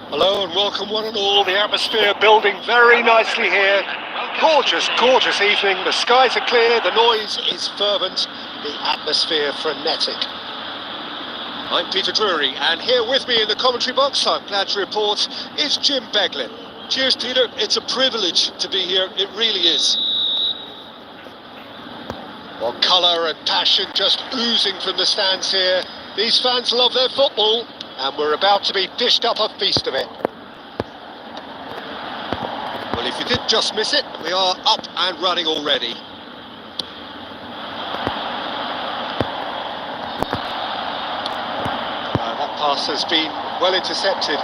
Hello and welcome one and all. The atmosphere building very nicely here. Gorgeous, gorgeous evening. The skies are clear, the noise is fervent, the atmosphere frenetic. I'm Peter Drury, and here with me in the commentary box, I'm glad to report, is Jim Beglin. Cheers, Peter. It's a privilege to be here. It really is. Well, colour and passion just oozing from the stands here. These fans love their football, and we're about to be dished up a feast of it. Well, if you did just miss it, we are up and running already. That pass has been well intercepted.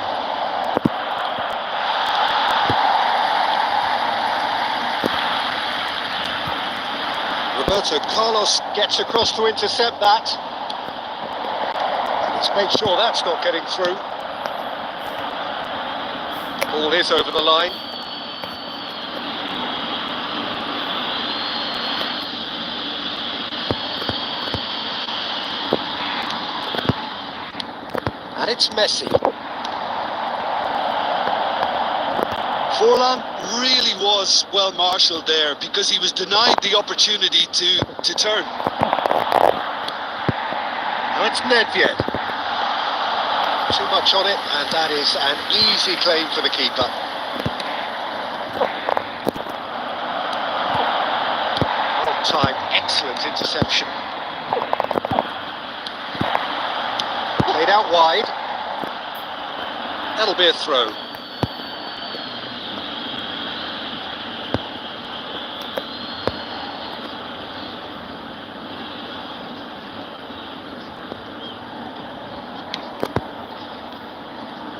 Roberto Carlos gets across to intercept that. And let's make sure that's not getting through. Ball is over the line. And it's Messi. Forlan really was well marshalled there because he was denied the opportunity to turn. Now it's Nedved. Too much on it, and that is an easy claim for the keeper. On time, excellent interception. Played out wide. That'll be a throw.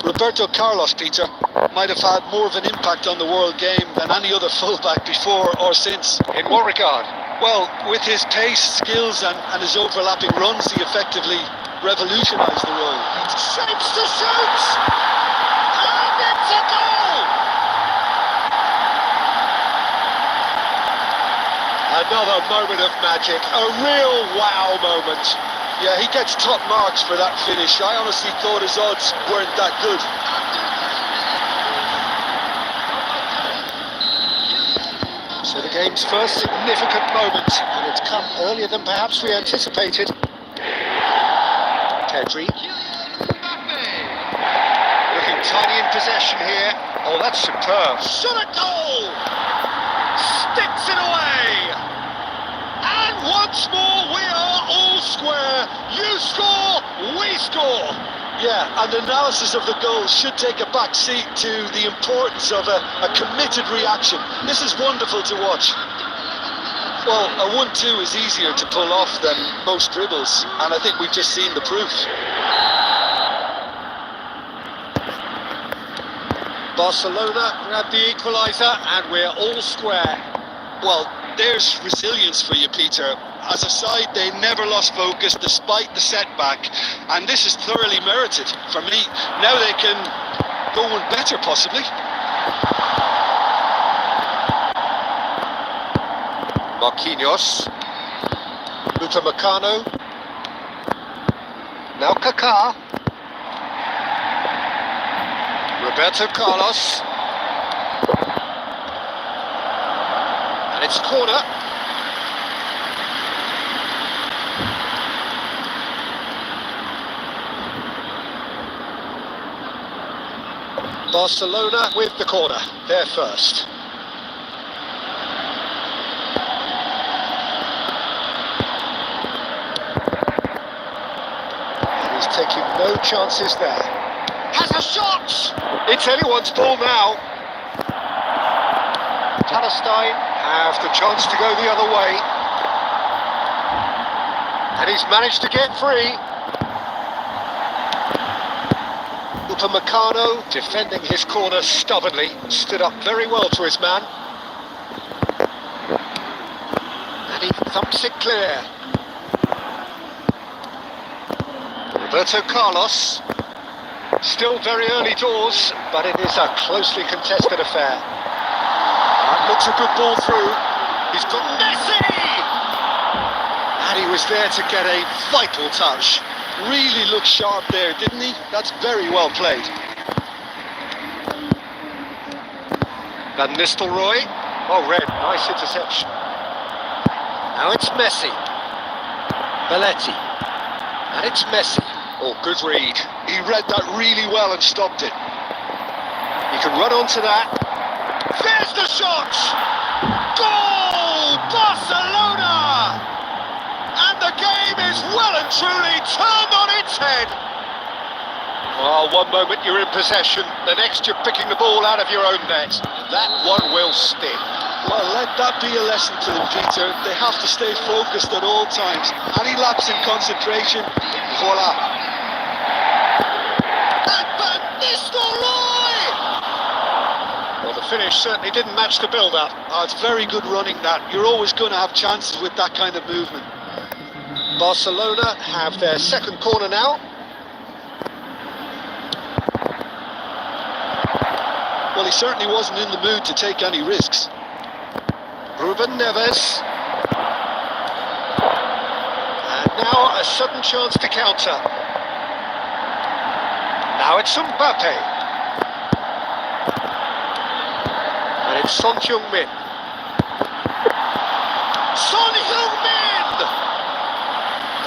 Roberto Carlos, Peter, might have had more of an impact on the world game than any other fullback before or since. In what regard? Well, with his pace, skills and his overlapping runs, he effectively revolutionised the role. Shapes to shoot! And it's a goal! Another moment of magic, a real wow moment. Yeah, he gets top marks for that finish. I honestly thought his odds weren't that good. So the game's first significant moment, and it's come earlier than perhaps we anticipated. Pedri. Looking tiny in possession here. Oh, that's superb. Shot at goal! Sticks it away! And once more we are all square. You score, we score. Yeah, and analysis of the goal should take a back seat to the importance of a committed reaction. This is wonderful to watch. Well, a 1-2 is easier to pull off than most dribbles, and I think we've just seen the proof. Barcelona grab the equaliser, and we're all square. Well, there's resilience for you, Peter. As a side, they never lost focus despite the setback, and this is thoroughly merited for me. Now they can go one better, possibly. Marquinhos. Upamecano. Now Kaká. Roberto Carlos. And it's corner. Barcelona with the corner, they're first. And he's taking no chances there. Has a shot! It's anyone's ball now. Palestine have the chance to go the other way. And he's managed to get free. Upamecano defending his corner stubbornly, stood up very well to his man. And he thumps it clear. Roberto Carlos, still very early doors, but it is a closely contested affair. That looks a good ball through. He's got Messi! And he was there to get a vital touch. Really looked sharp there, didn't he? That's very well played. Van Nistelrooy. Oh, Red, nice interception. Now it's Messi. Belletti. And it's Messi. Oh, good read. He read that really well and stopped it. He can run onto that. There's the shot! Goal! Barcelona! And the game is well and truly turned on its head. Oh, one moment you're in possession, the next you're picking the ball out of your own net. That one will stick. Well, let that be a lesson to them, Peter. They have to stay focused at all times. Any lapse in concentration, voila. And Van Nistelrooy! Well, the finish certainly didn't match the build-up. Oh, it's very good running, that. You're always going to have chances with that kind of movement. Barcelona have their second corner now. Well, he certainly wasn't in the mood to take any risks. Ruben Neves. And now a sudden chance to counter. Now it's Mbappe. And it's Son Heung-min. Son Heung-min!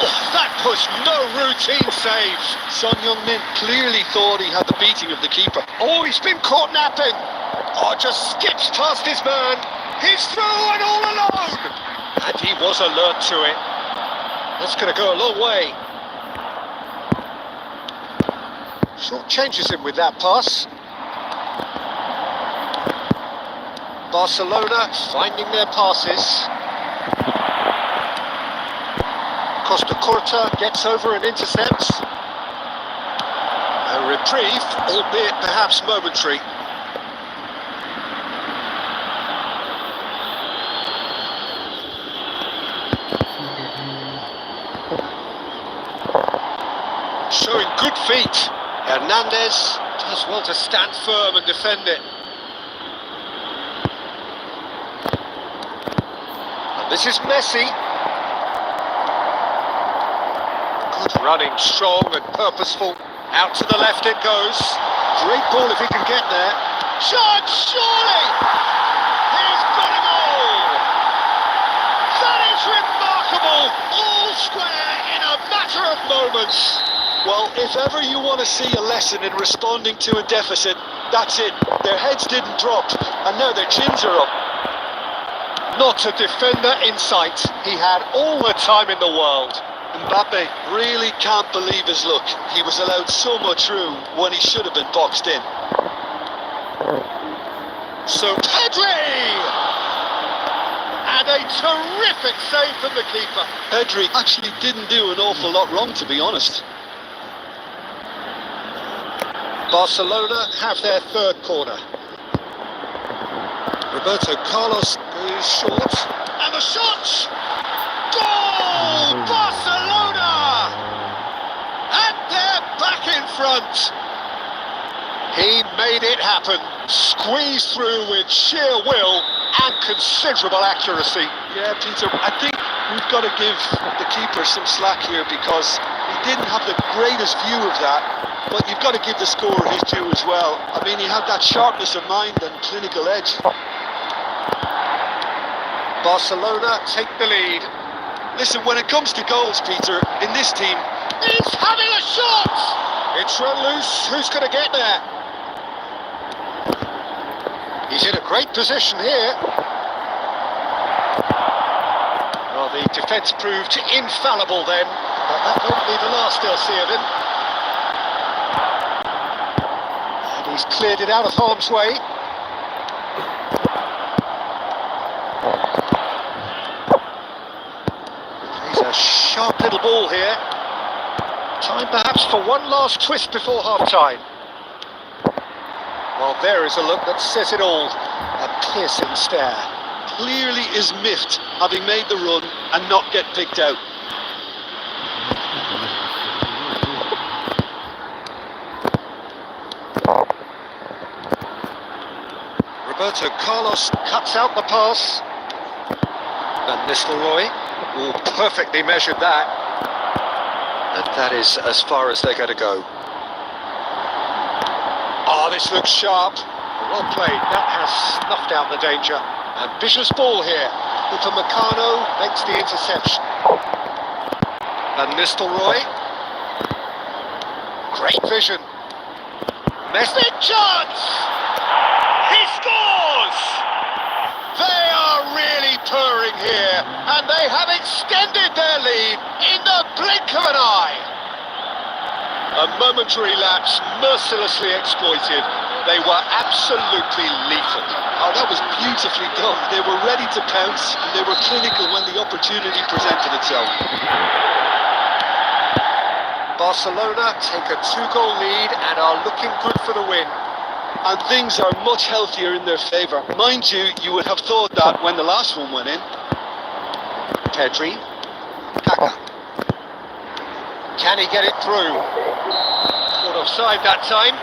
Oh, that was no routine save. Son Heung-min clearly thought he had the beating of the keeper. Oh, he's been caught napping. Oh, just skips past his man. He's through and all alone. And he was alert to it. That's going to go a long way. Short changes him with that pass. Barcelona finding their passes. Costa Curta gets over and intercepts. A reprieve, albeit perhaps momentary. Showing good feet. Hernandez does well to stand firm and defend it. And this is Messi. Good running, strong and purposeful. Out to the left it goes. Great ball if he can get there. Shot, surely! He's got a goal! That is remarkable! All square in a matter of moments. Well, if ever you want to see a lesson in responding to a deficit, that's it. Their heads didn't drop, and now their chins are up. Not a defender in sight. He had all the time in the world. Mbappe really can't believe his luck. He was allowed so much room when he should have been boxed in. So Pedri! And a terrific save from the keeper. Pedri actually didn't do an awful lot wrong, to be honest. Barcelona have their third corner. Roberto Carlos goes short. And the shot! Goal! Barcelona! And they're back in front. He made it happen. Squeezed through with sheer will and considerable accuracy. Yeah, Peter, I think we've got to give the keeper some slack here because he didn't have the greatest view of that. But you've got to give the scorer his due as well. I mean, he had that sharpness of mind and clinical edge. Barcelona take the lead. Listen, when it comes to goals, Peter, in this team... He's having a shot! It's run loose. Who's going to get there? He's in a great position here. Well, the defence proved infallible then. But that won't be the last they'll see of him. And he's cleared it out of harm's way. He's a sharp little ball here. Time perhaps for one last twist before half-time. Well, there is a look that says it all. A piercing stare. Clearly is miffed, having made the run and not get picked out. Roberto Carlos cuts out the pass. Van Nistelrooy, perfectly measured that. And that is as far as they're going to go. Oh, this looks sharp. Well played. That has snuffed out the danger. Ambitious ball here. Upamecano makes the interception. Van Nistelrooy. Great vision. Messi chance! He scores! They are really purring here, and they have extended their lead in the blink of an eye. A momentary lapse mercilessly exploited. They were absolutely lethal. Oh, that was beautifully done. They were ready to pounce, and they were clinical when the opportunity presented itself. Barcelona take a 2-goal lead and are looking good for the win. And things are much healthier in their favour. Mind you, you would have thought that when the last one went in. Pedri, Kaka. Can he get it through? Caught offside that time.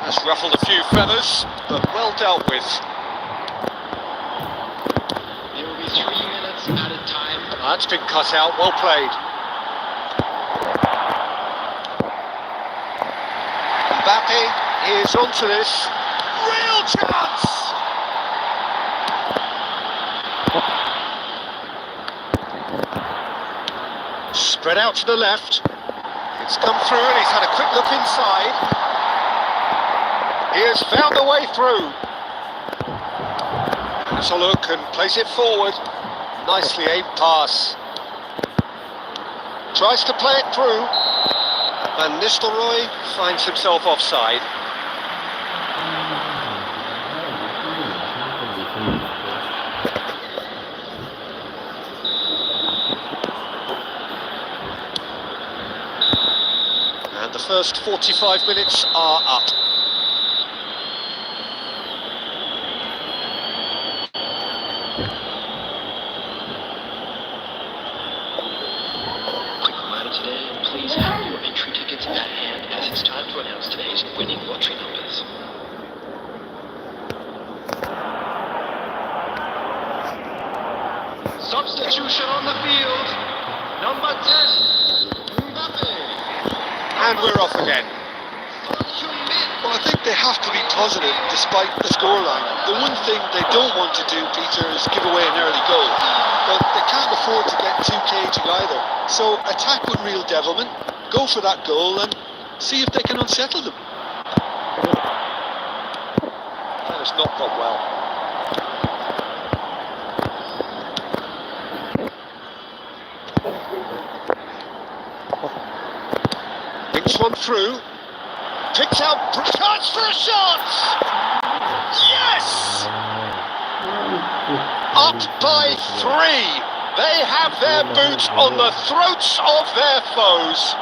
Has ruffled a few feathers, but well dealt with. There will be 3 minutes added time. That's been cut out, well played. Mbappe is onto this. Real chance! Spread out to the left. It's come through and he's had a quick look inside. He has found a way through. Has a look and plays it forward. Nicely aimed pass. Tries to play it through. Van Nistelrooy finds himself offside. And the first 45 minutes are up. Please have your entry tickets at hand as it's time to announce today's winning lottery numbers. Substitution on the field. Number 10, Mbappe. And we're off again. Well, I think they have to be positive despite the scoreline. The one thing they don't want to do, Peter, is give away an early goal. But they can't afford to get too cagey either. So attack with real devilment, go for that goal and see if they can unsettle them. That has not gone well. Winks one through. Picks out, chance for a shot! Yes! Up by 3. They have their boots on the throats of their foes.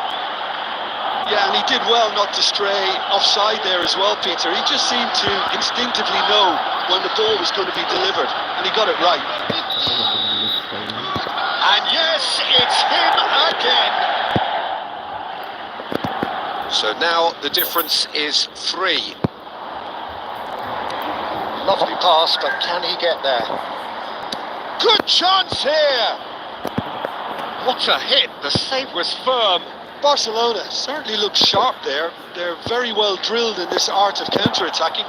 Yeah, and he did well not to stray offside there as well, Peter. He just seemed to instinctively know when the ball was going to be delivered, and he got it right. And yes, it's him again. So now the difference is 3. Lovely pass, but can he get there? Good chance here! What a hit, the save was firm. Barcelona certainly looks sharp there. They're very well drilled in this art of counter-attacking.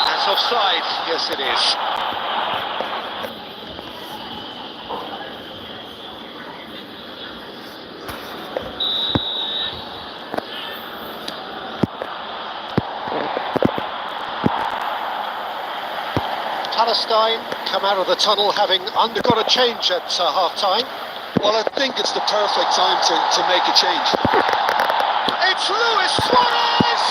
That's offside, yes it is. Palestine come out of the tunnel having undergone a change at half-time. Well, I think it's the perfect time to make a change. It's Luis Suarez!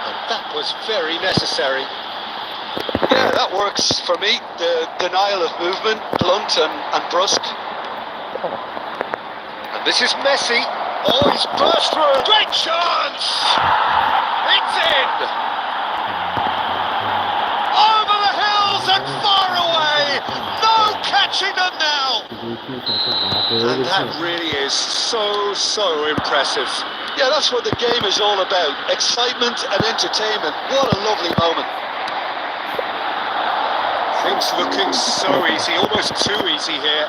And that was very necessary. Yeah, that works for me. The denial of movement, blunt and brusque. And this is Messi. Oh, he's burst through. Great chance! It's in! Over the hills and far away! No catching them now! And that really is so impressive. Yeah, that's what the game is all about. Excitement and entertainment. What a lovely moment. Things looking so easy, almost too easy here.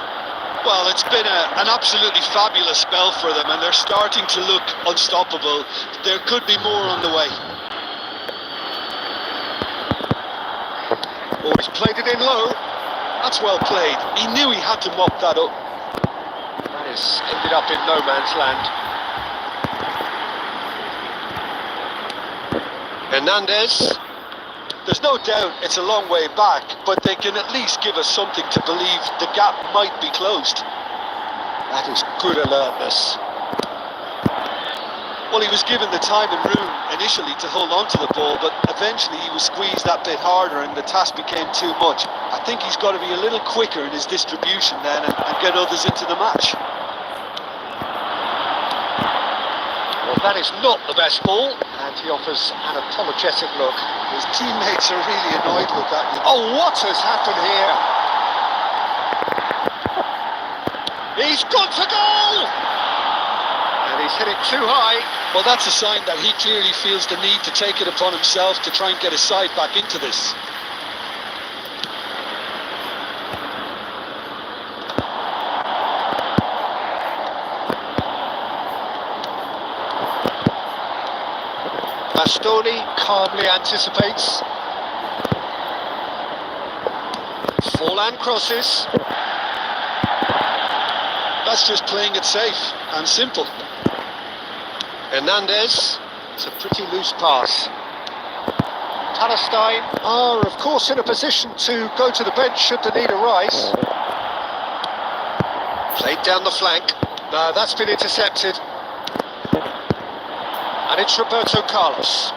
Well, it's been an absolutely fabulous spell for them, and they're starting to look unstoppable. There could be more on the way. Oh, he's played it in low. That's well played. He knew he had to mop that up. That has ended up in no man's land. Hernandez. There's no doubt it's a long way back, but they can at least give us something to believe the gap might be closed. That is good alertness. Well, he was given the time and room initially to hold on to the ball, but eventually he was squeezed that bit harder and the task became too much. I think he's got to be a little quicker in his distribution then and get others into the match. Well, that is not the best ball, and he offers an apologetic look. His teammates are really annoyed with that. Oh, what has happened here? He's got to go! And he's hit it too high. Well, that's a sign that he clearly feels the need to take it upon himself to try and get his side back into this. Bastoni calmly anticipates. Forlan crosses. That's just playing it safe and simple. Hernandez. It's a pretty loose pass. Palestine are, of course, in a position to go to the bench should the need arise. Played down the flank. No, that's been intercepted. And it's Roberto Carlos.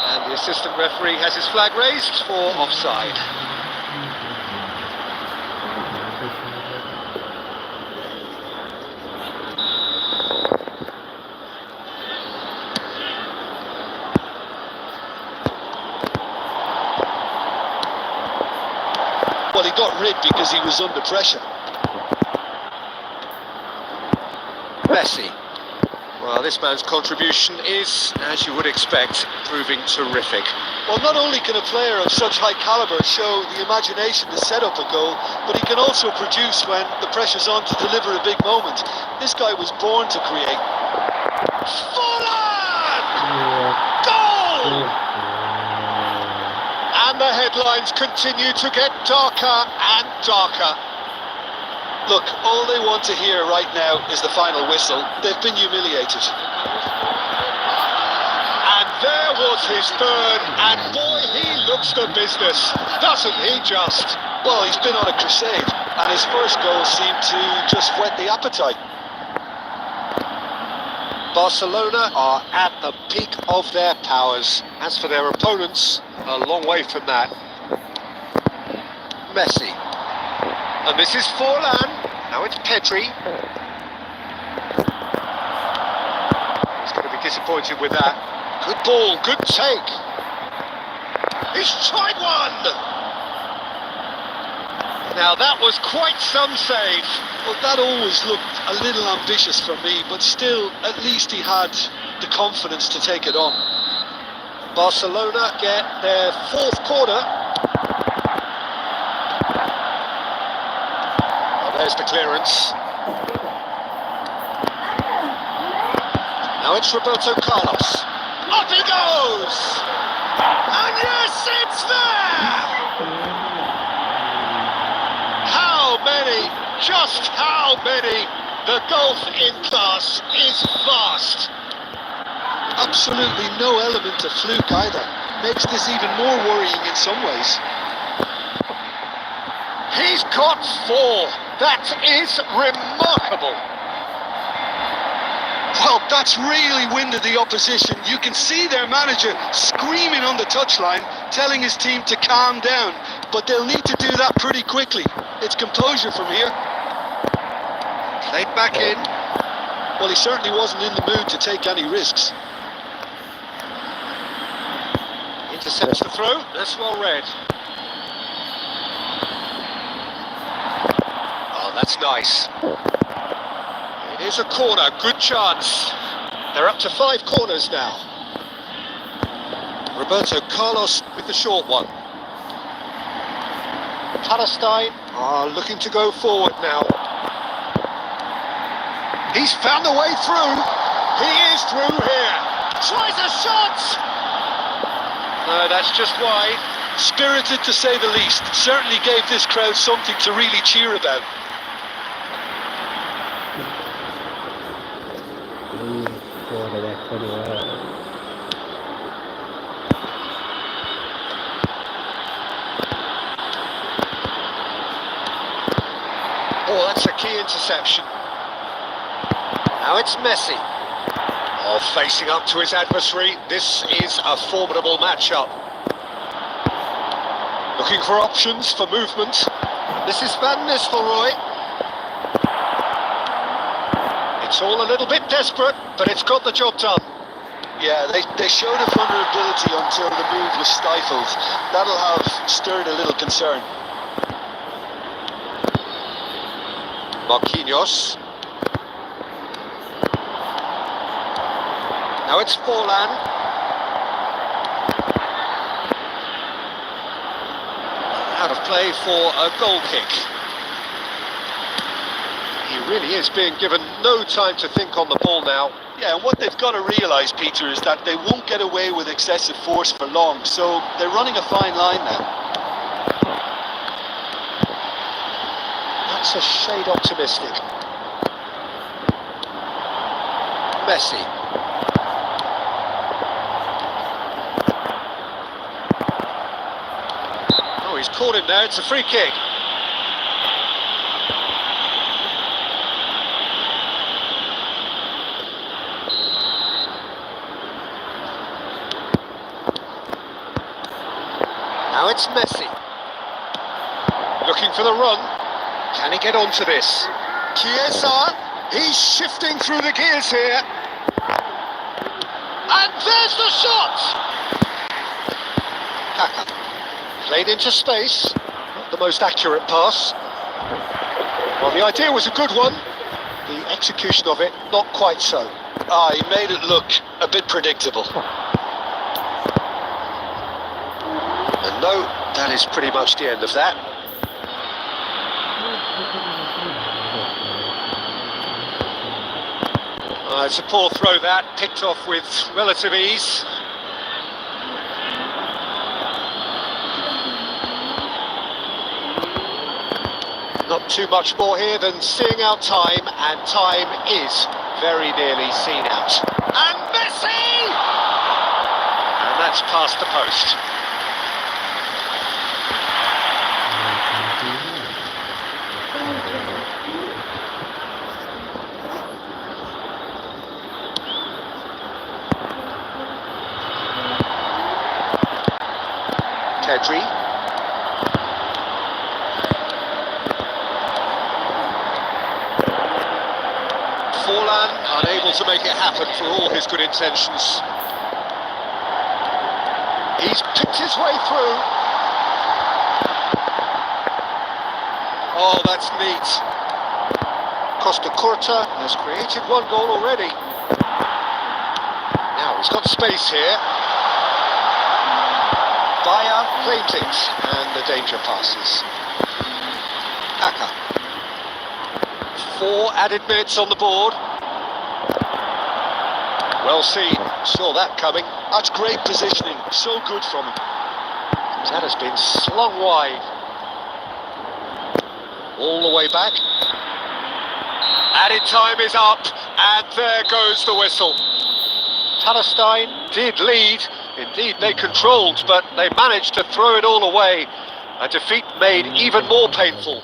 And the assistant referee has his flag raised for offside. Well, he got rid because he was under pressure. Messi. Well, this man's contribution is, as you would expect, proving terrific. Well, not only can a player of such high calibre show the imagination to set up a goal, but he can also produce when the pressure's on to deliver a big moment. This guy was born to create. Forlan! Goal! And the headlines continue to get darker and darker. Look, all they want to hear right now is the final whistle. They've been humiliated. And there was his third, and boy, he looks the business, doesn't he just? Well, he's been on a crusade, and his first goal seemed to just whet the appetite. Barcelona are at the peak of their powers. As for their opponents, a long way from that. Messi. And this is Forlan. Now it's Pedri. He's going to be disappointed with that. Good ball, good take. He's tried one. Now that was quite some save. Well, that always looked a little ambitious for me, but still, at least he had the confidence to take it on. Barcelona get their fourth corner. There's the clearance. Now it's Roberto Carlos. Up he goes! And yes, it's there! How many? Just how many? The gulf in class is vast. Absolutely no element of fluke either. Makes this even more worrying in some ways. He's got four. That is remarkable. Well, that's really winded the opposition. You can see their manager screaming on the touchline, telling his team to calm down. But they'll need to do that pretty quickly. It's composure from here. Played back in. Well, he certainly wasn't in the mood to take any risks. Intercepts the throw. That's well read. That's nice. It is a corner, good chance. They're up to 5 corners now. Roberto Carlos with the short one. Palestine are looking to go forward now. He's found the way through. He is through here. Tries a shot! No, that's just wide. Spirited to say the least. Certainly gave this crowd something to really cheer about. Oh, that's a key interception. Now it's Messi. Oh, facing up to his adversary. This is a formidable matchup. Looking for options for movement. This is Van Nistelrooy. It's all a little bit desperate, but it's got the job done. Yeah, they showed a vulnerability until the move was stifled. That'll have stirred a little concern. Marquinhos. Now it's Forlan. Out of play for a goal kick. He really is being given no time to think on the ball now. Yeah, and what they've got to realise, Peter, is that they won't get away with excessive force for long, so they're running a fine line now. That's a shade optimistic. Messi. Oh, he's caught him there. It's a free kick. Now it's Messi. Looking for the run. Can he get onto this? Chiesa, he's shifting through the gears here. And there's the shot! Kaka. Played into space. Not the most accurate pass. Well, the idea was a good one. The execution of it, not quite so. He made it look a bit predictable. And no, that is pretty much the end of that. It's a poor throw that, picked off with relative ease. Not too much more here than seeing out time, and time is very nearly seen out. And Messi! And that's past the post. Pedri. Forlan unable to make it happen for all his good intentions. He's picked his way through. Oh, that's neat. Costa Curta has created one goal already. Now he's got space here. Bayer claims it, and the danger passes. Kaka. 4 added minutes on the board. Well seen, saw that coming. That's great positioning, so good from him. That has been slung wide. All the way back. Added time is up, and there goes the whistle. Palestine did lead. Indeed, they controlled, but they managed to throw it all away. A defeat made even more painful.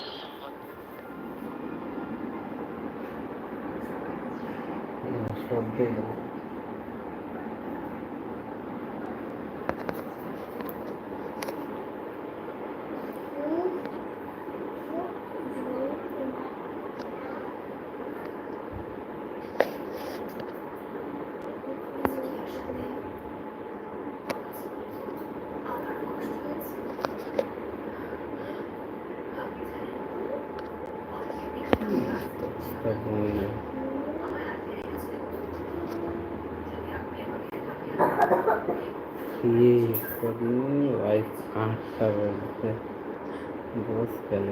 Sabun. ये कभी wife 8টা बजते बस কেন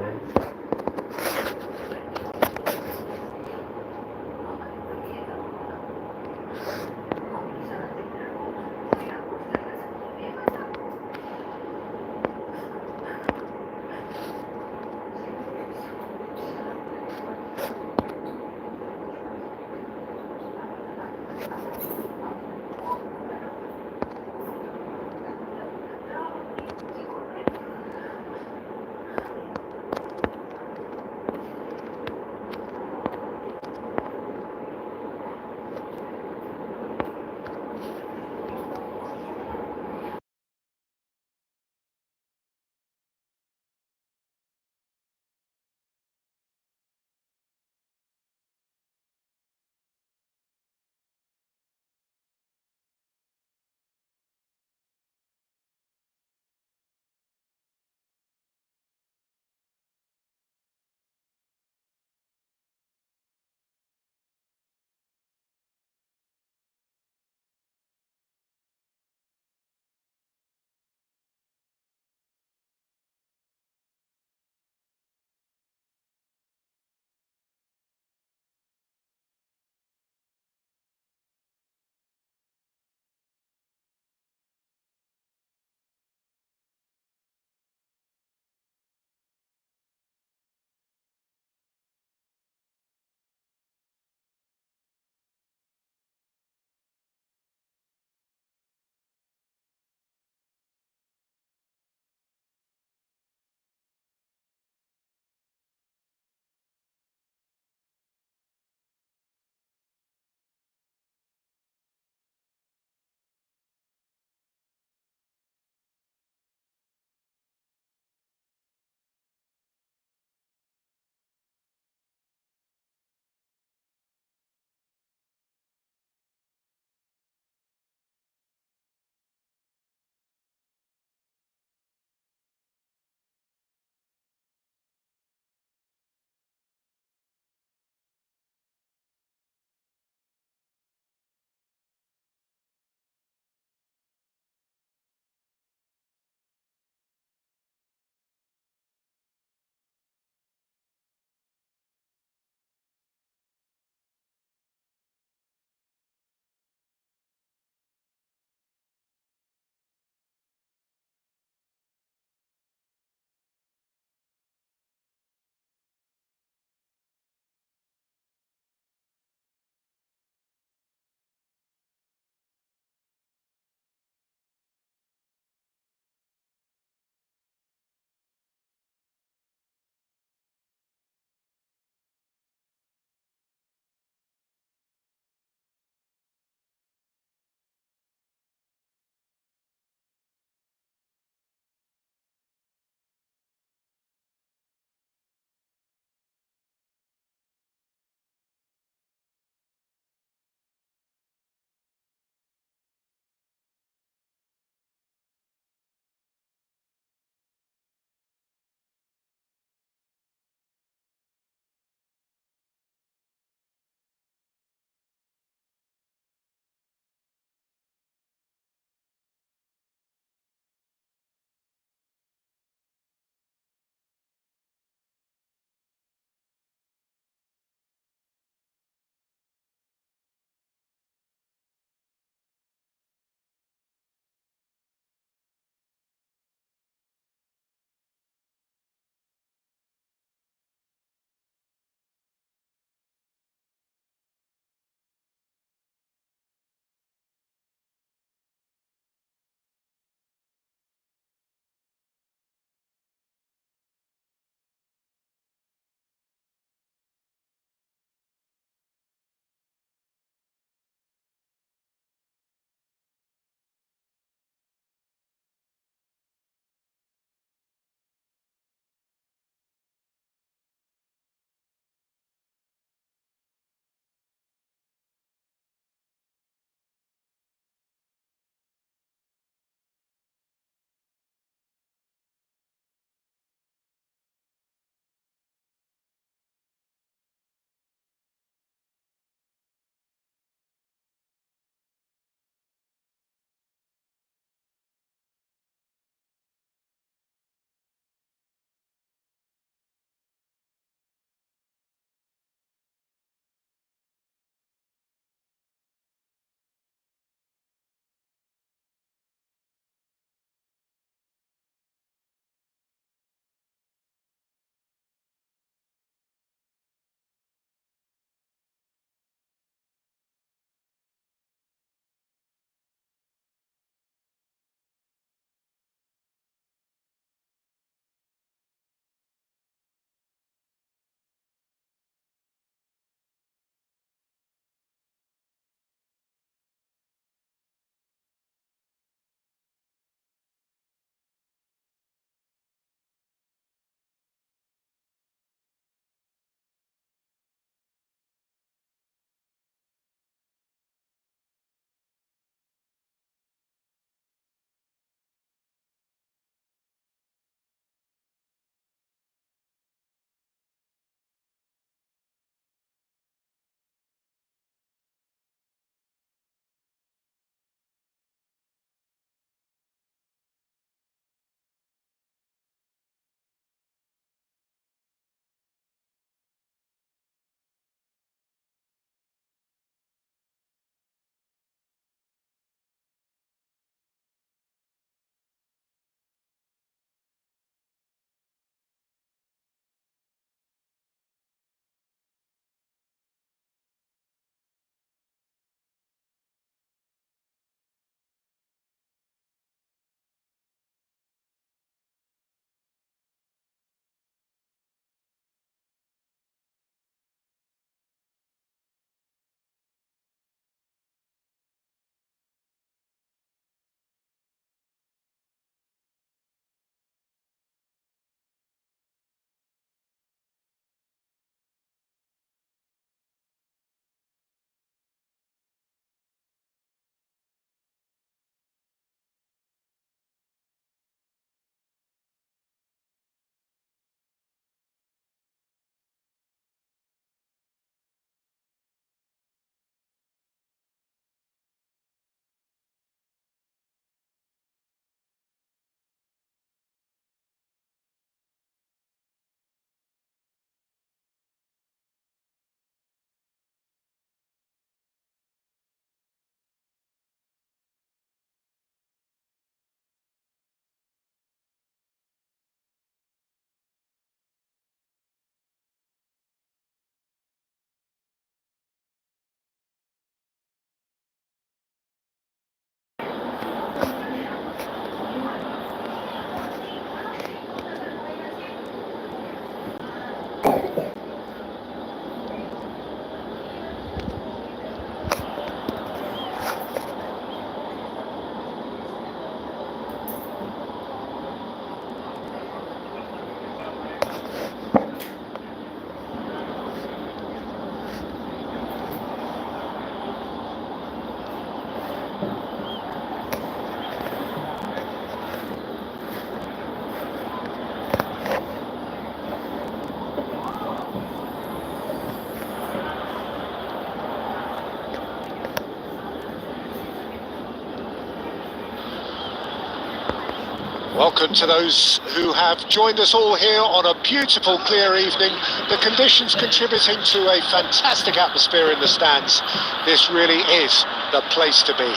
Welcome to those who have joined us all here on a beautiful, clear evening. The conditions contributing to a fantastic atmosphere in the stands. This really is the place to be.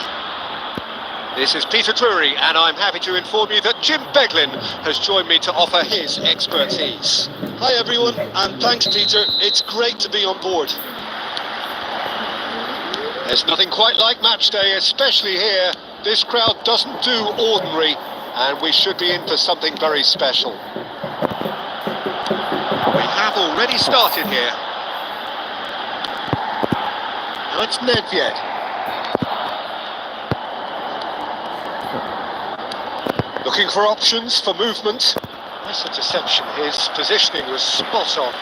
This is Peter Drury, and I'm happy to inform you that Jim Beglin has joined me to offer his expertise. Hi everyone, and thanks Peter. It's great to be on board. There's nothing quite like match day, especially here. This crowd doesn't do ordinary, and we should be in for something very special. We have already started here. Now it's Nedved. Looking for options for movement. Nice interception. His positioning was spot on.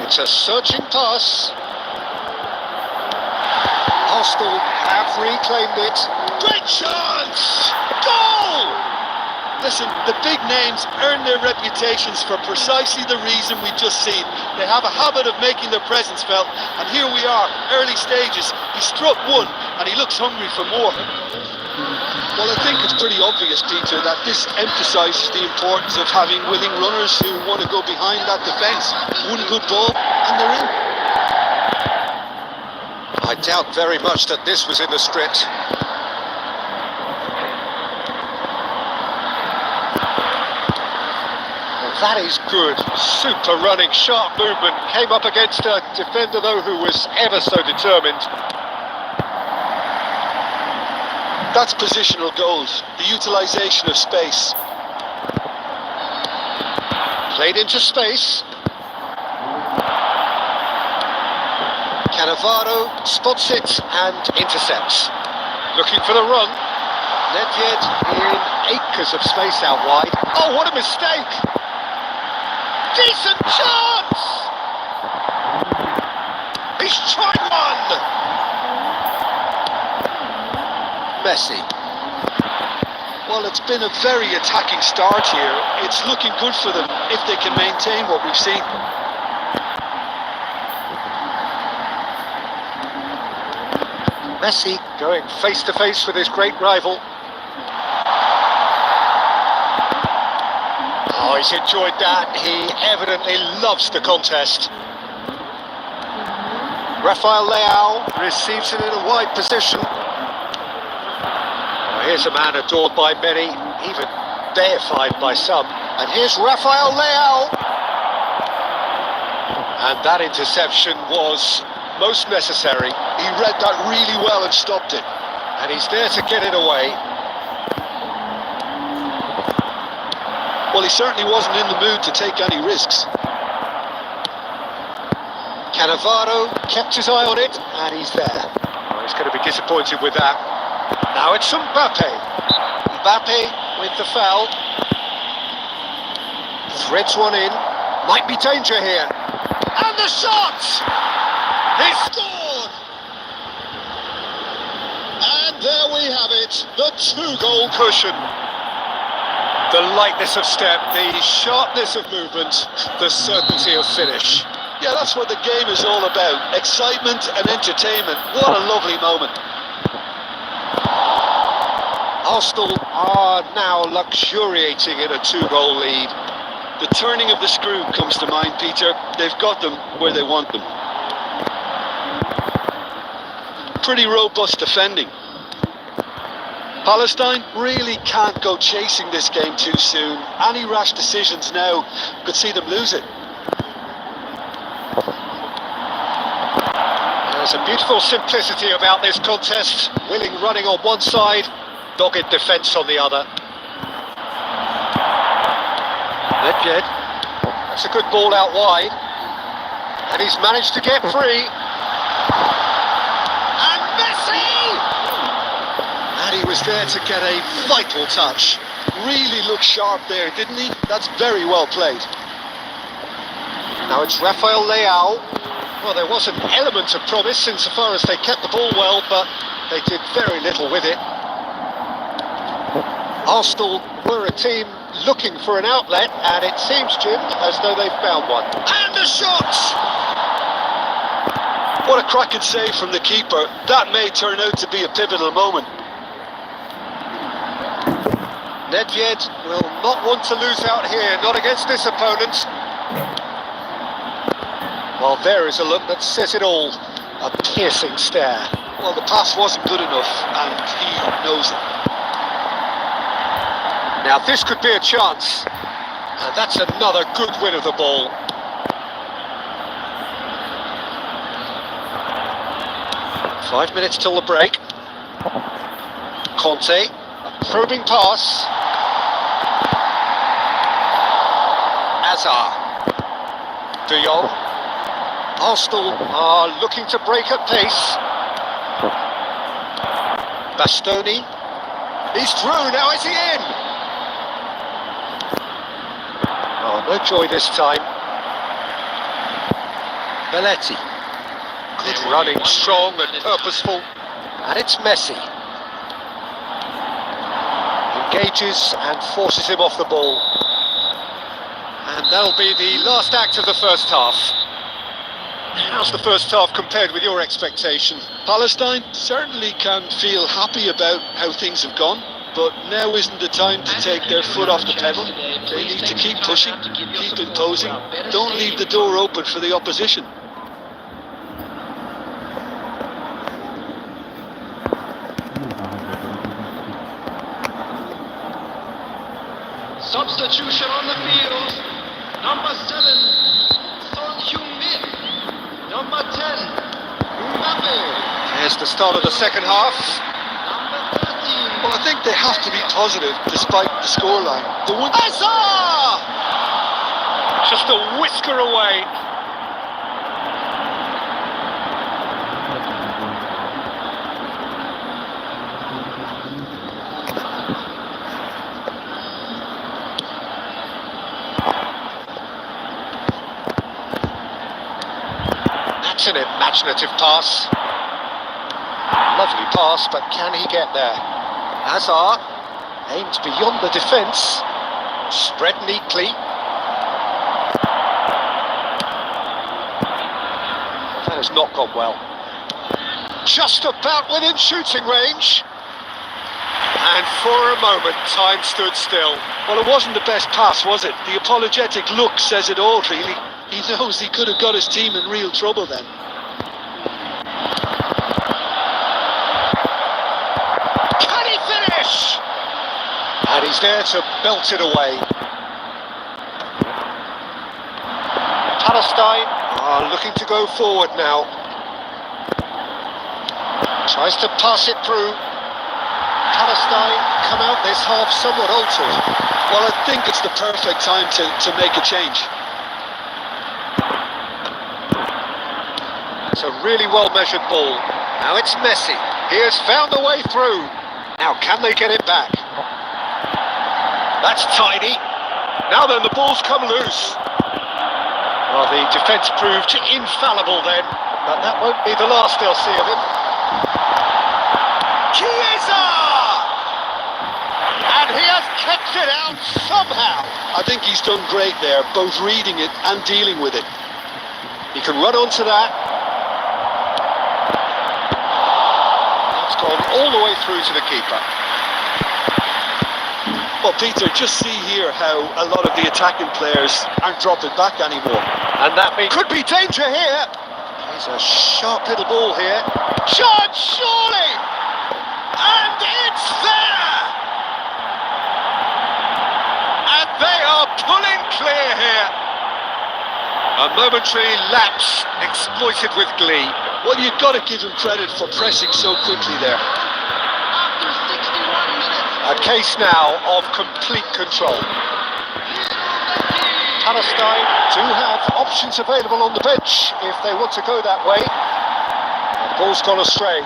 It's a searching pass. Arsenal have reclaimed it. Great chance! Goal! Listen, the big names earn their reputations for precisely the reason we've just seen. They have a habit of making their presence felt, and here we are, early stages. He struck one, and he looks hungry for more. Well, I think it's pretty obvious, Peter, that this emphasises the importance of having willing runners who want to go behind that defence. One good ball, and they're in. I doubt very much that this was in the script. Well, that is good. Super running, sharp movement. Came up against a defender, though, who was ever so determined. That's positional goals, the utilisation of space. Played into space. Cannavaro spots it and intercepts. Looking for the run. Nedved in acres of space out wide. Oh, what a mistake! Decent chance! He's tried one! Messi. Well, it's been a very attacking start here. It's looking good for them if they can maintain what we've seen. Messi going face to face with his great rival. Oh, he's enjoyed that. He evidently loves the contest. Rafael Leao receives it in a wide position. Oh, here's a man adored by many, even deified by some. And here's Rafael Leao. And that interception was most necessary. He read that really well and stopped it. And he's there to get it away. Well, he certainly wasn't in the mood to take any risks. Cannavaro kept his eye on it, and he's there. Oh, he's going to be disappointed with that. Now it's Mbappe. Mbappe with the foul. Threads one in. Might be danger here. And the shot! He scored! And there we have it, the 2-goal cushion. The lightness of step, the sharpness of movement, the certainty of finish. Yeah, that's what the game is all about. Excitement and entertainment. What a lovely moment. Arsenal are now luxuriating in a 2-goal lead. The turning of the screw comes to mind, Peter. They've got them where they want them. Pretty robust defending. Palestine really can't go chasing this game too soon. Any rash decisions now could see them lose it. There's a beautiful simplicity about this contest. Willing running on one side, dogged defence on the other. Nedved. That's a good ball out wide. And he's managed to get free. And Messi! And he was there to get a vital touch. Really looked sharp there, didn't he? That's very well played. Now it's Rafael Leao. Well, there was an element of promise insofar as they kept the ball well, but they did very little with it. Arsenal were a team looking for an outlet, and it seems, Jim, as though they've found one. And a shot! What a cracking save from the keeper. That may turn out to be a pivotal moment. Nedved will not want to lose out here, not against this opponent. Well, there is a look that says it all. A piercing stare. Well, the pass wasn't good enough, and he knows it. Now this could be a chance. And that's another good win of the ball. Five minutes till the break. Conte, a probing pass. Azar. De Jong. Arsenal are looking to break at pace. Bastoni. He's through, now is he in? Oh, no joy this time. Belletti. Good running, strong and purposeful. And it's Messi. Engages and forces him off the ball. And that'll be the last act of the first half. How's the first half compared with your expectation? Palestine certainly can feel happy about how things have gone, but now isn't the time to take their foot off the pedal. They need to keep pushing, keep imposing. Don't leave the door open for the opposition. Substitution on the field. Number 7, Son Heung-min. Number 10, Mbappe. Here's the start of the second half. Number 13. Well, I think they have to be positive despite the scoreline. The one Azar! Just a whisker away. That's an imaginative pass. Lovely pass, but can he get there? Azar aims beyond the defence. Spread neatly. That has not gone well. Just about within shooting range. And for a moment, time stood still. Well, it wasn't the best pass, was it? The apologetic look says it all, really. He knows he could have got his team in real trouble then. Can he finish? And he's there to belt it away. Palestine are looking to go forward now. Tries to pass it through. Palestine come out this half somewhat altered. Well, I think it's the perfect time to make a change. It's a really well-measured ball. Now it's Messi. He has found a way through. Now can they get it back? That's tidy. Now then, the ball's come loose. Well, the defence proved infallible then, but that won't be the last they'll see of him. Chiesa! And he has kept it out somehow. I think he's done great there, both reading it and dealing with it. He can run onto that. That's gone all the way through to the keeper. Well, Peter, just see here how a lot of the attacking players aren't dropping back anymore. And that could be danger here. There's a sharp little ball here. Shot, surely! And it's there! And they are pulling clear here. A momentary lapse exploited with glee. Well, you've got to give him credit for pressing so quickly there. After 61 minutes. A case now of complete control. Palestine do have options available on the bench if they want to go that way. The ball's gone astray.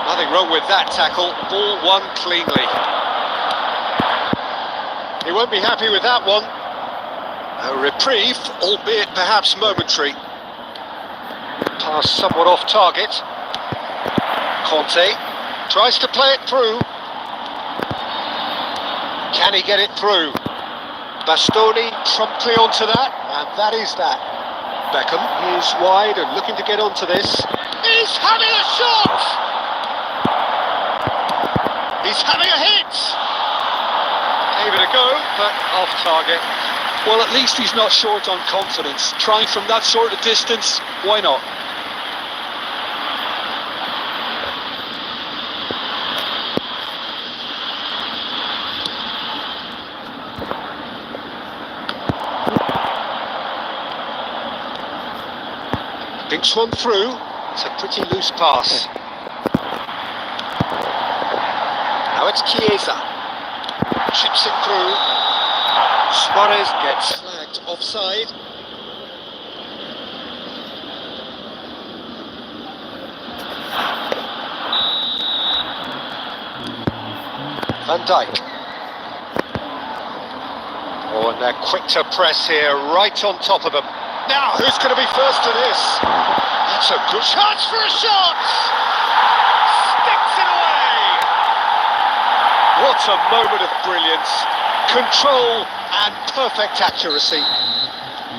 Nothing wrong with that tackle. Ball won cleanly. He won't be happy with that one. A reprieve, albeit perhaps momentary. Pass somewhat off target. Conte tries to play it through. Can he get it through? Bastoni promptly onto that, and that is that. Beckham is wide and looking to get onto this. He's having a shot! He's having a hit! Gave it a go, but off target. Well, at least he's not short on confidence. Trying from that sort of distance, why not? Dinks one through. It's a pretty loose pass. Now it's Chiesa. Chips it through. Suarez gets flagged offside. Van Dijk. Oh, and they're quick to press here, right on top of them. Now, who's going to be first to this? That's a good chance for a shot! Sticks it away! What a moment of brilliance. Control and perfect accuracy.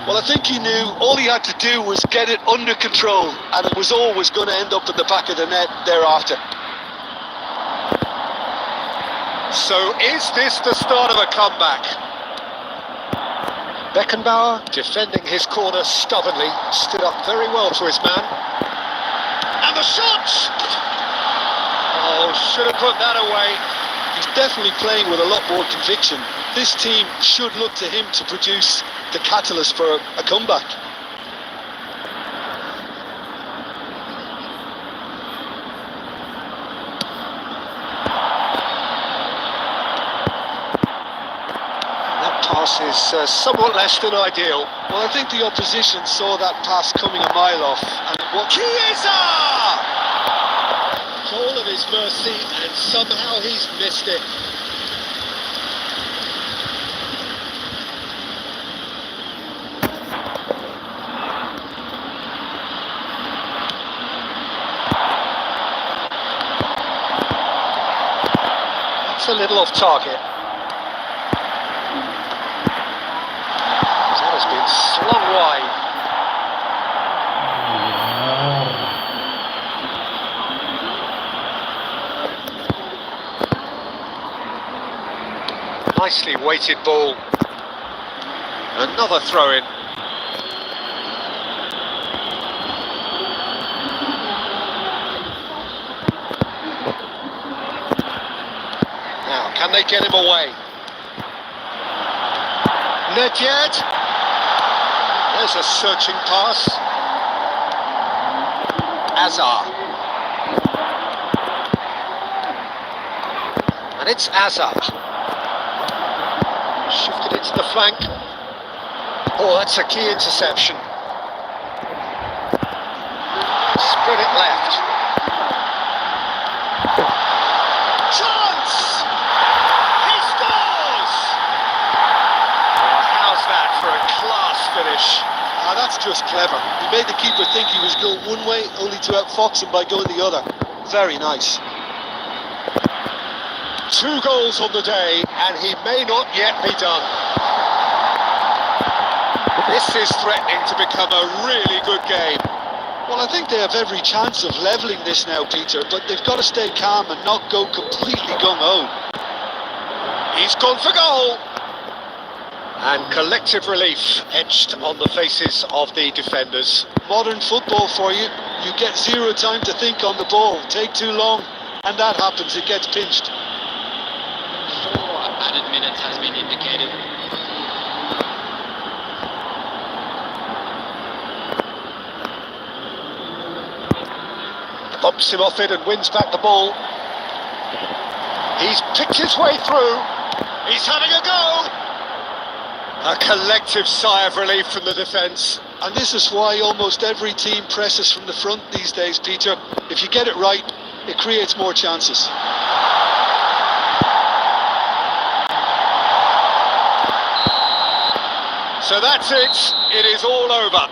Well, I think he knew all he had to do was get it under control, and it was always going to end up at the back of the net thereafter. So is this the start of a comeback? Beckenbauer, defending his corner stubbornly, stood up very well for his man. And the shot! Oh, should have put that away. He's definitely playing with a lot more conviction. This team should look to him to produce the catalyst for a comeback. Pass is somewhat less than ideal. Well, I think the opposition saw that pass coming a mile off. And Chiesa! All of his mercy, and somehow he's missed it. That's a little off target. Been slung wide. Nicely weighted ball. Another throw in. Now, can they get him away? Nedved. There's a searching pass. Azar. And it's Azar. Shifted it to the flank. Oh, that's a key interception. Spread it left. Chance! He scores! Oh, how's that for a class finish? That's just clever. He made the keeper think he was going one way, only to outfox him by going the other. Very nice. 2 goals on the day, and he may not yet be done. This is threatening to become a really good game. Well, I think they have every chance of levelling this now, Peter, but they've got to stay calm and not go completely gung-ho. He's gone for goal. And collective relief etched on the faces of the defenders. Modern football for you. You get 0 time to think on the ball. Take too long, and that happens. It gets pinched. 4 added minutes has been indicated. Bumps him off it and wins back the ball. He's picked his way through. He's having a go. A collective sigh of relief from the defence. And this is why almost every team presses from the front these days, Peter. If you get it right, it creates more chances. So that's it. It is all over.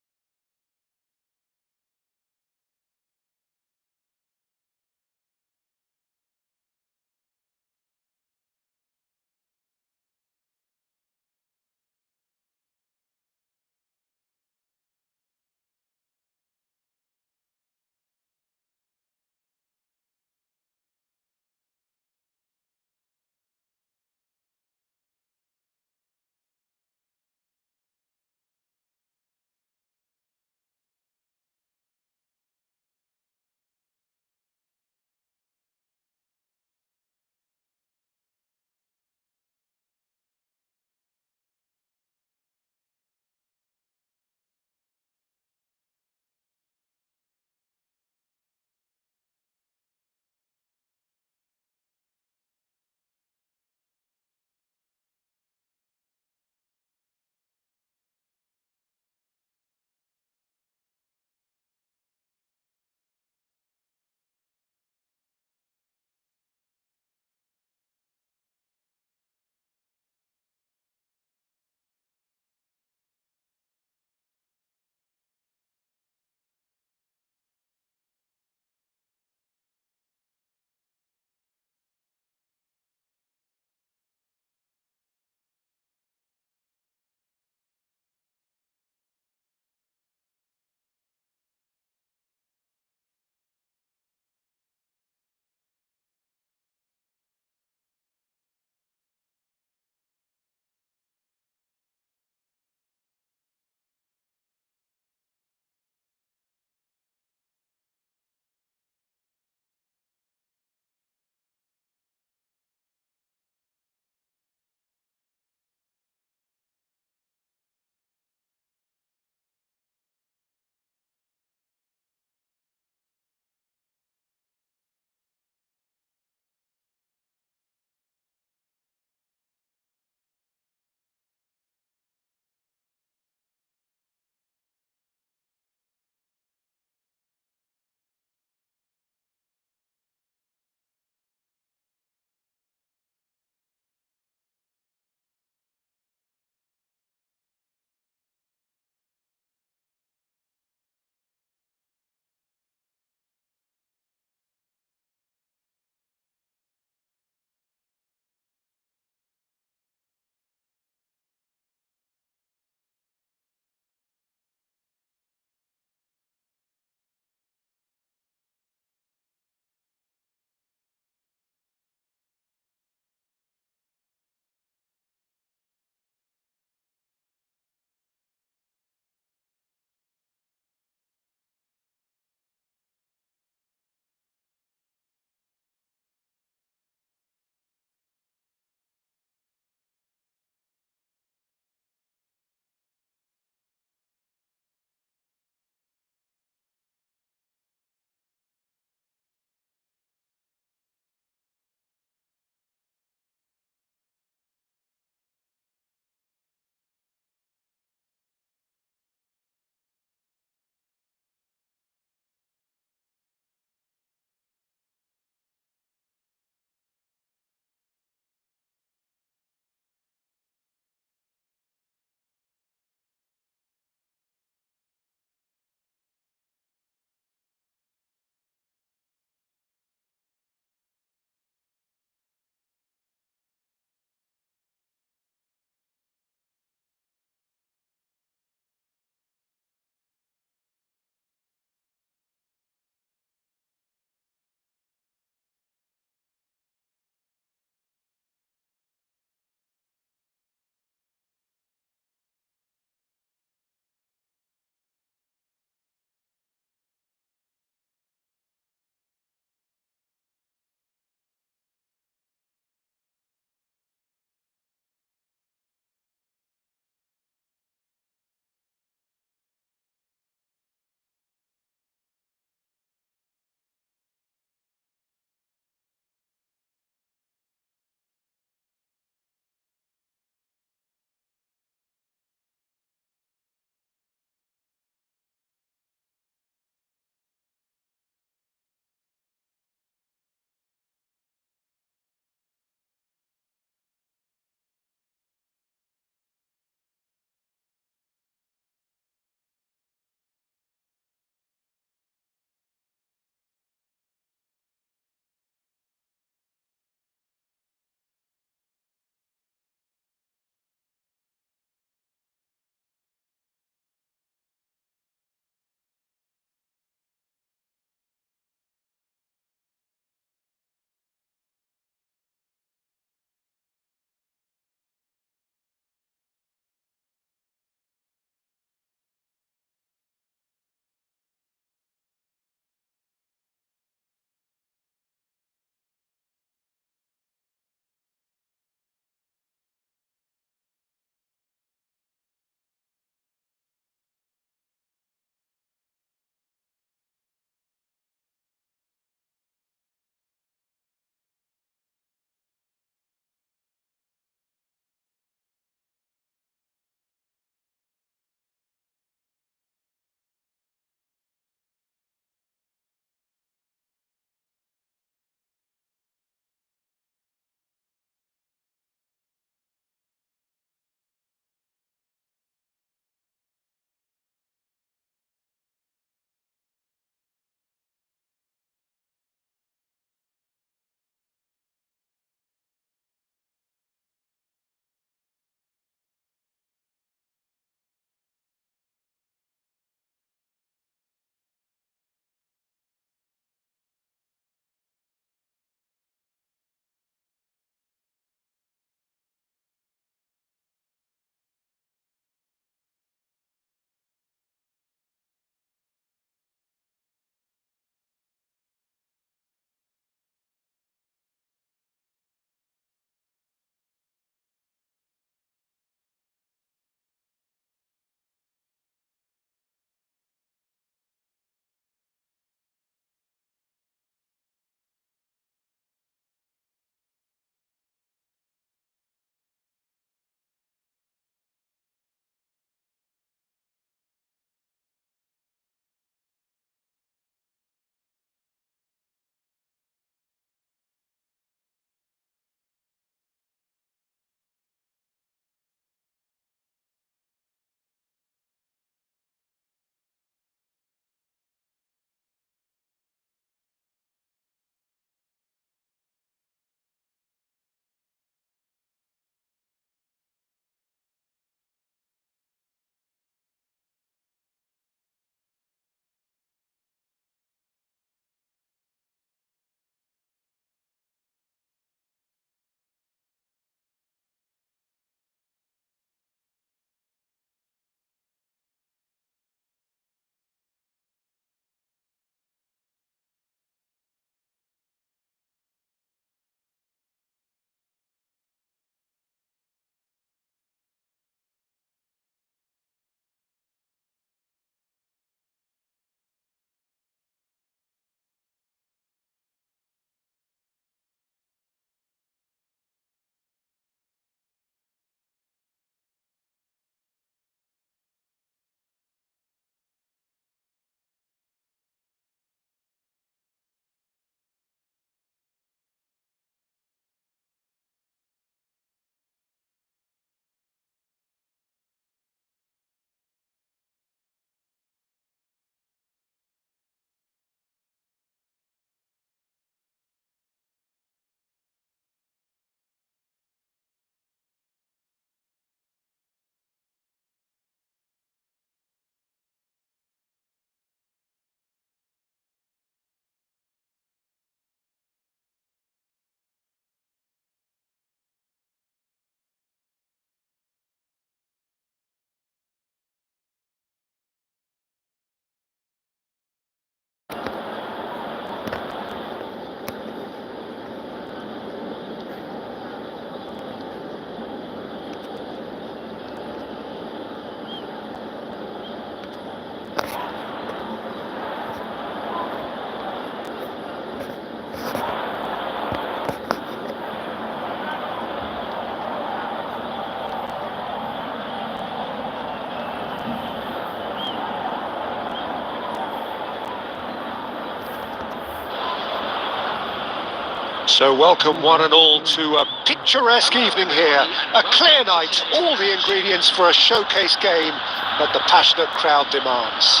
So welcome one and all to a picturesque evening here. A clear night, all the ingredients for a showcase game that the passionate crowd demands.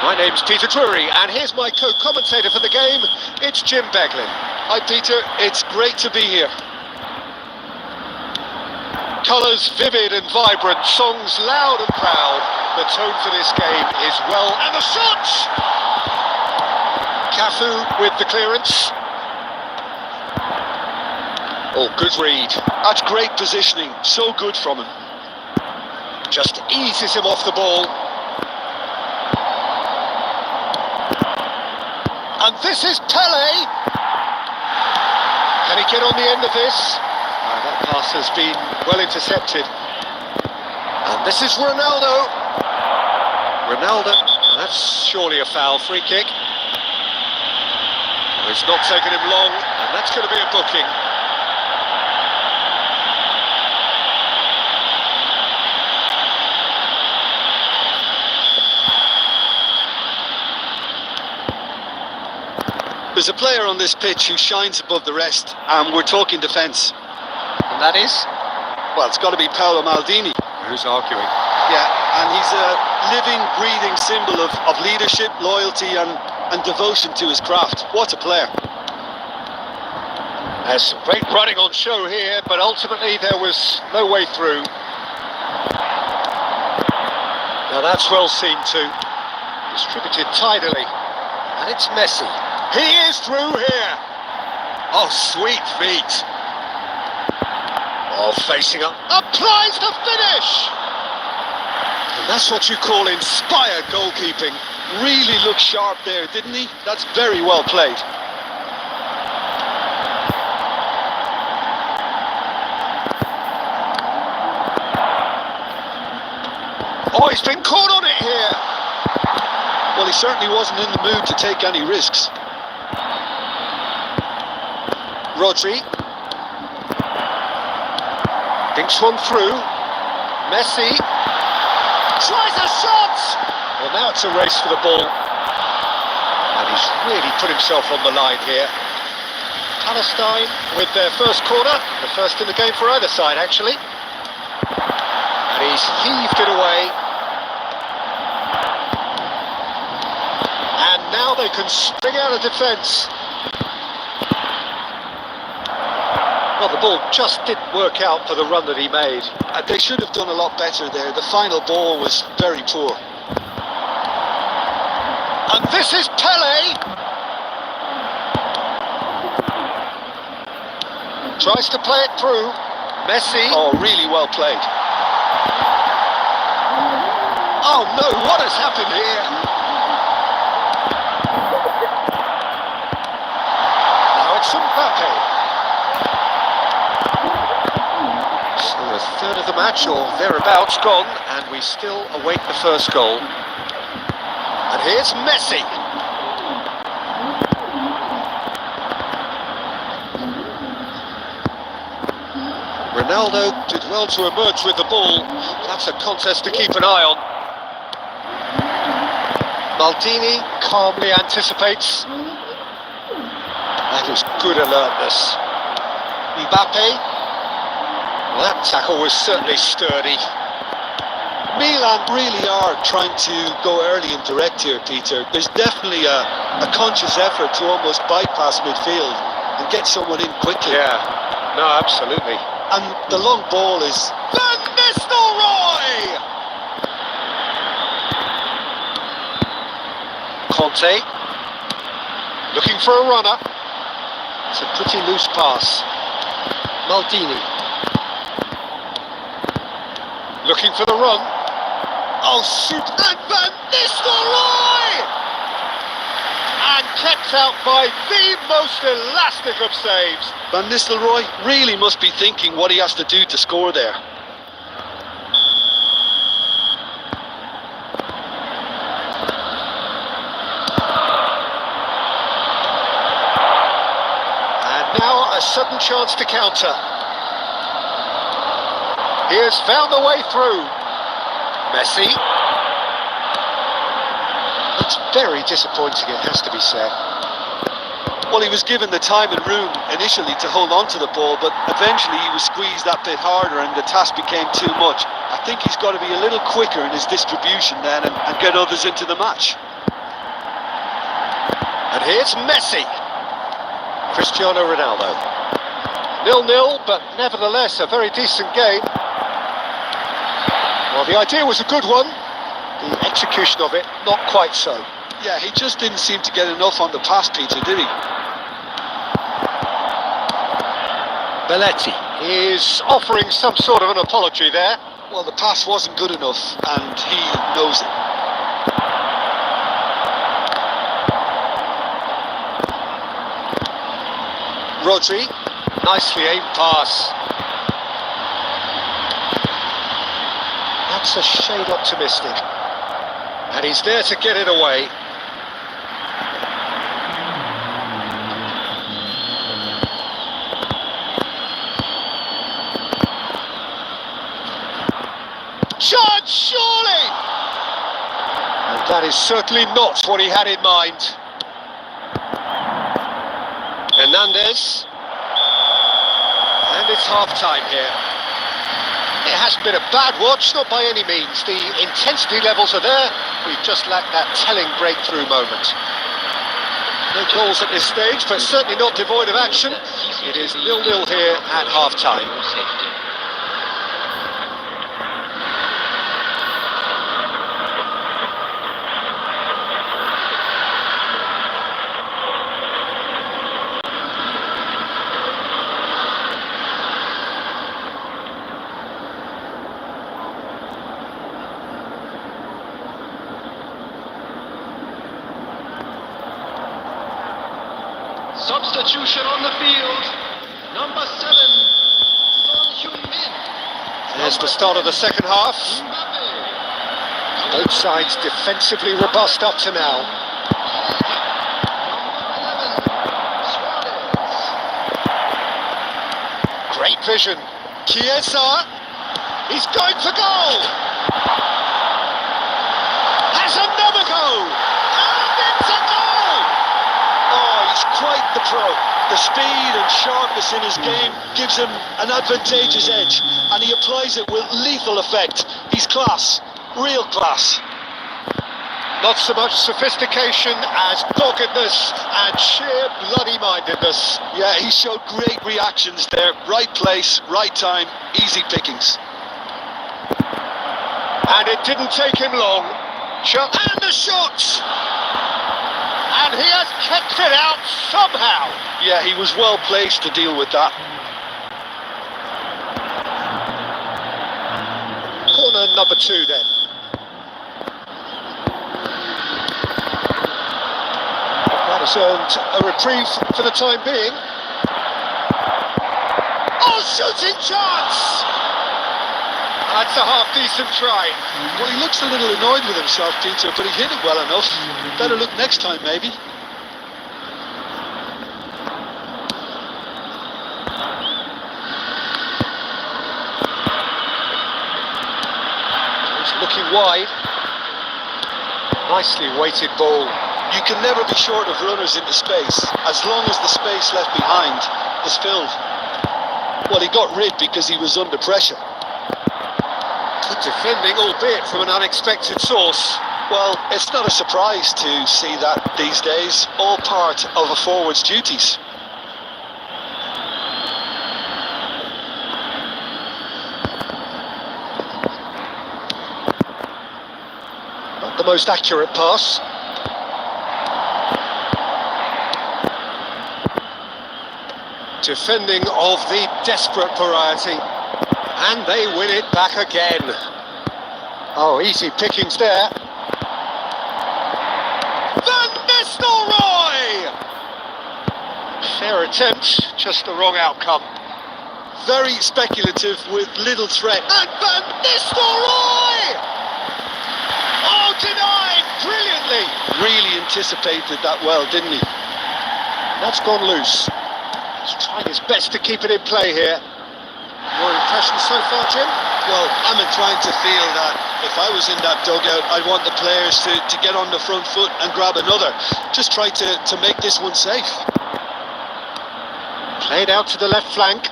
My name's Peter Drury, and here's my co-commentator for the game. It's Jim Beglin. Hi Peter, it's great to be here. Colours vivid and vibrant, songs loud and proud. The tone for this game is well, and the shots! Cafu with the clearance. Oh, good read. That's great positioning, so good from him. Just eases him off the ball. And this is Pele. Can he get on the end of this? That pass has been well intercepted. And this is Ronaldo. That's surely a foul. Free kick. Well, it's not taken him long, and that's going to be a booking. There's a player on this pitch who shines above the rest, and we're talking defence. And that is? Well, it's got to be Paolo Maldini. Who's arguing? Yeah, and he's a living, breathing symbol of leadership, loyalty and devotion to his craft. What a player. There's some great running on show here, but ultimately there was no way through. Now that's well seen too. Distributed tidily. And it's Messi. He is through here. Oh, sweet feet. Oh, facing up. Applies the finish. And that's what you call inspired goalkeeping. Really looked sharp there, didn't he? That's very well played. Oh, he's been caught on it here. Well, he certainly wasn't in the mood to take any risks. Rodri. Thinks one through. Messi. Tries a shot! Well, now it's a race for the ball. And he's really put himself on the line here. Palestine with their first corner. The first in the game for either side, actually. And he's heaved it away. And now they can spring out of defence. Well, the ball just didn't work out for the run that he made. They should have done a lot better there. The final ball was very poor. And this is Pele. Tries to play it through. Messi. Oh, really well played. Oh no, what has happened here? Now it's Mbappe. A third of the match or thereabouts gone, and we still await the first goal. And here's Messi. Ronaldo did well to emerge with the ball. That's a contest to keep an eye on. Maldini calmly anticipates. That is good alertness. Mbappe. That tackle was certainly sturdy. Milan really are trying to go early and direct here, Peter. There's definitely a conscious effort to almost bypass midfield and get someone in quickly. Yeah, no, absolutely. And the long ball is... Van Nistelrooy! Conte. Looking for a runner. It's a pretty loose pass. Maldini. Looking for the run. Oh, shoot! And Van Nistelrooy! And kept out by the most elastic of saves. Van Nistelrooy really must be thinking what he has to do to score there. And now a sudden chance to counter. He has found a way through. Messi. That's very disappointing, it has to be said. Well, he was given the time and room initially to hold on to the ball, but eventually he was squeezed that bit harder and the task became too much. I think he's got to be a little quicker in his distribution then and get others into the match. And here's Messi. Cristiano Ronaldo. 0-0, but nevertheless a very decent game. Well, the idea was a good one. The execution of it, not quite so. Yeah, he just didn't seem to get enough on the pass, Peter, did he? Belletti is offering some sort of an apology there. Well, the pass wasn't good enough, and he knows it. Rodri, nicely aimed pass. That's a shade optimistic. And he's there to get it away. Chance, surely! And that is certainly not what he had in mind. Hernandez. And it's half-time here. It hasn't been a bad watch, not by any means. The intensity levels are there. We've just lacked that telling breakthrough moment. No goals at this stage, but certainly not devoid of action. It is 0-0 here at half-time. Substitution on the field. Number 7, Son Heung-min. There's the start of the second half. Both sides defensively robust up to now. Great vision. Chiesa. He's going for goal. Has another goal. And it's a goal. Oh, he's quite the pro. The speed and sharpness in his game gives him an advantageous edge, and he applies it with lethal effect. He's class, real class. Not so much sophistication as doggedness and sheer bloody-mindedness. Yeah, he showed great reactions there. Right place, right time, easy pickings. And it didn't take him long. And the shot! And he has kept it out somehow. Yeah, he was well placed to deal with that. Corner number 2 then. That has earned a reprieve for the time being. Oh, shooting chance! That's a half-decent try. Well, he looks a little annoyed with himself, Peter, but he hit it well enough. Better look next time, maybe. He's looking wide. Nicely weighted ball. You can never be short of runners into space, as long as the space left behind is filled. Well, he got rid because he was under pressure. Good defending, albeit from an unexpected source. Well, it's not a surprise to see that these days, all part of a forward's duties. Not the most accurate pass. Defending of the desperate variety. And they win it back again. Oh, easy pickings there. Van Nistelrooy! Fair attempt, just the wrong outcome. Very speculative with little threat. And Van Nistelrooy! Oh, denied brilliantly. Really anticipated that well, didn't he? That's gone loose. He's trying his best to keep it in play here. Your impression so far, Jim? Well, I'm inclined to feel that if I was in that dugout, I'd want the players to get on the front foot and grab another. Just try to make this one safe. Played out to the left flank.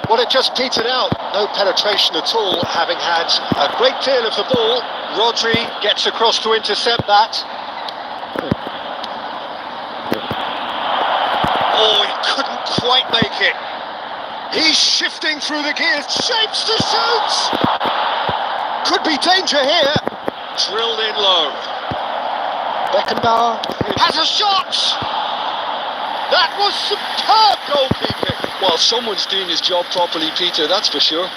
Well, it just petered out. No penetration at all, having had a great deal of the ball. Rodri gets across to intercept that. Oh, he couldn't quite make it. He's shifting through the gears, shapes to shoot! Could be danger here. Drilled in low. Beckenbauer has a shot! That was superb goalkeeping. Well, someone's doing his job properly, Peter, that's for sure.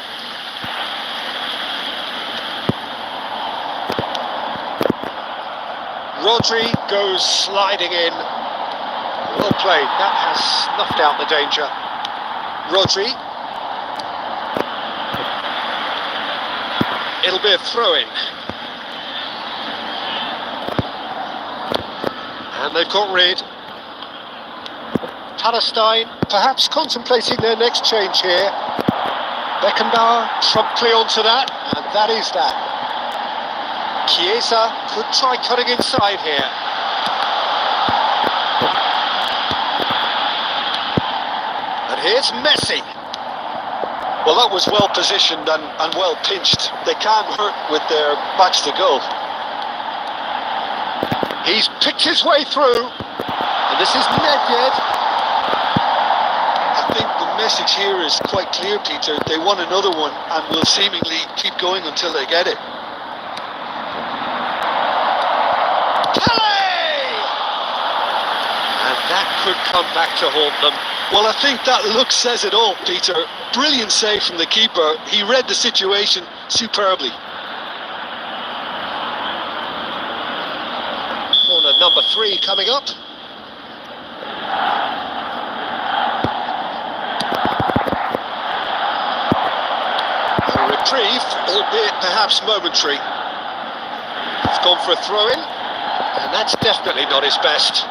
Rodri goes sliding in. Well played. That has snuffed out the danger. Rodri. It'll be a throw-in. And they've got rid. Palestine perhaps contemplating their next change here. Beckenbauer promptly onto that, and that is that. Chiesa could try cutting inside here. And here's Messi. Well, that was well positioned and well pinched. They can't hurt with their backs to goal. He's picked his way through, and this is Nedved. I think the message here is quite clear, Peter. They want another one and will seemingly keep going until they get it. And that could come back to haunt them. Well, I think that look says it all, Peter. Brilliant save from the keeper. He read the situation superbly. Corner number 3 coming up. A reprieve, albeit perhaps momentary. He's gone for a throw-in, and that's definitely not his best.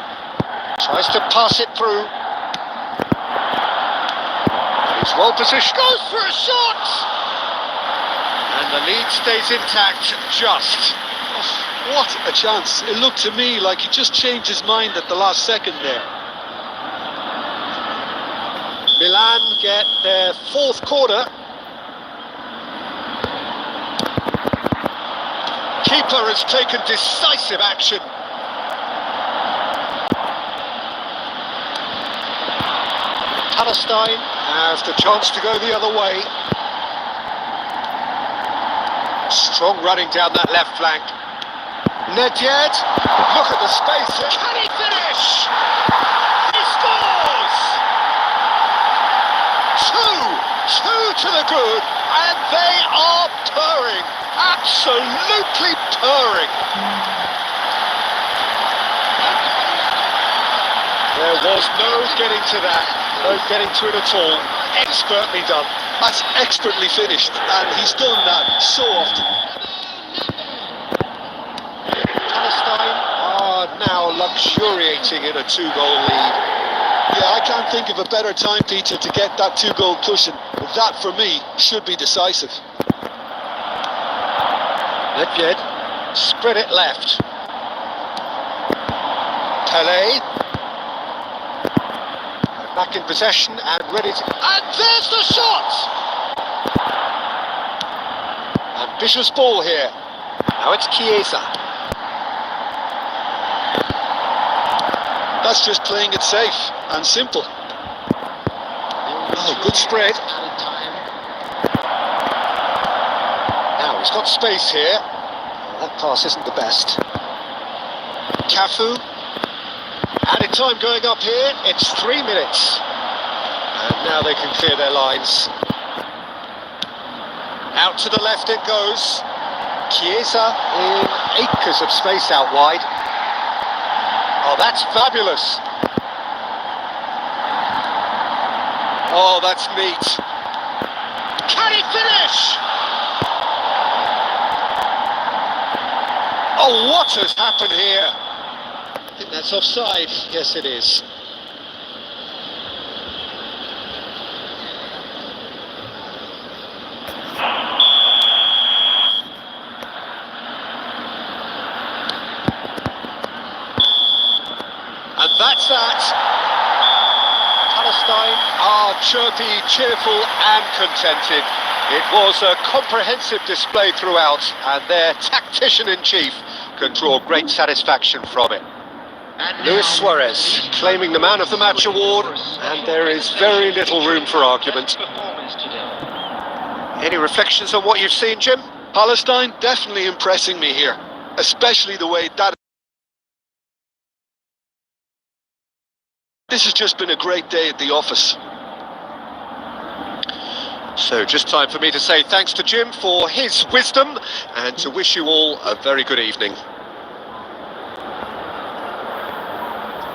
Tries to pass it through. He's well positioned, goes for a shot! And the lead stays intact, just. Oh, what a chance. It looked to me like he just changed his mind at the last second there. Milan get their 4th corner. Keeper has taken decisive action. Palestine has the chance to go the other way. Strong running down that left flank. Nedved, look at the space. Can he finish? He scores! 2 to the good, and they are purring. Absolutely purring. There was no getting to that. No getting to it at all. Expertly done. That's expertly finished, and he's done that so often. Palestine are now luxuriating in a 2-goal lead. Yeah, I can't think of a better time, Peter, to get that 2-goal cushion. That, for me, should be decisive. Nedved spread it left. Pelé. Back in possession and ready to... And there's the shot! Ambitious ball here. Now it's Chiesa. That's just playing it safe and simple. Oh, good spread. Now he's got space here. That pass isn't the best. Cafu. Added time going up here, it's 3 minutes. And now they can clear their lines. Out to the left it goes. Chiesa in acres of space out wide. Oh, that's fabulous. Oh, that's neat. Can he finish? Oh, what has happened here? I think that's offside. Yes, it is. And that's that. Palestine are chirpy, cheerful and contented. It was a comprehensive display throughout, and their tactician-in-chief can draw great satisfaction from it. Luis Suarez claiming the Man of the Match award, and there is very little room for argument. Any reflections on what you've seen, Jim? Palestine definitely impressing me here, especially the way that... This has just been a great day at the office. So just time for me to say thanks to Jim for his wisdom and to wish you all a very good evening.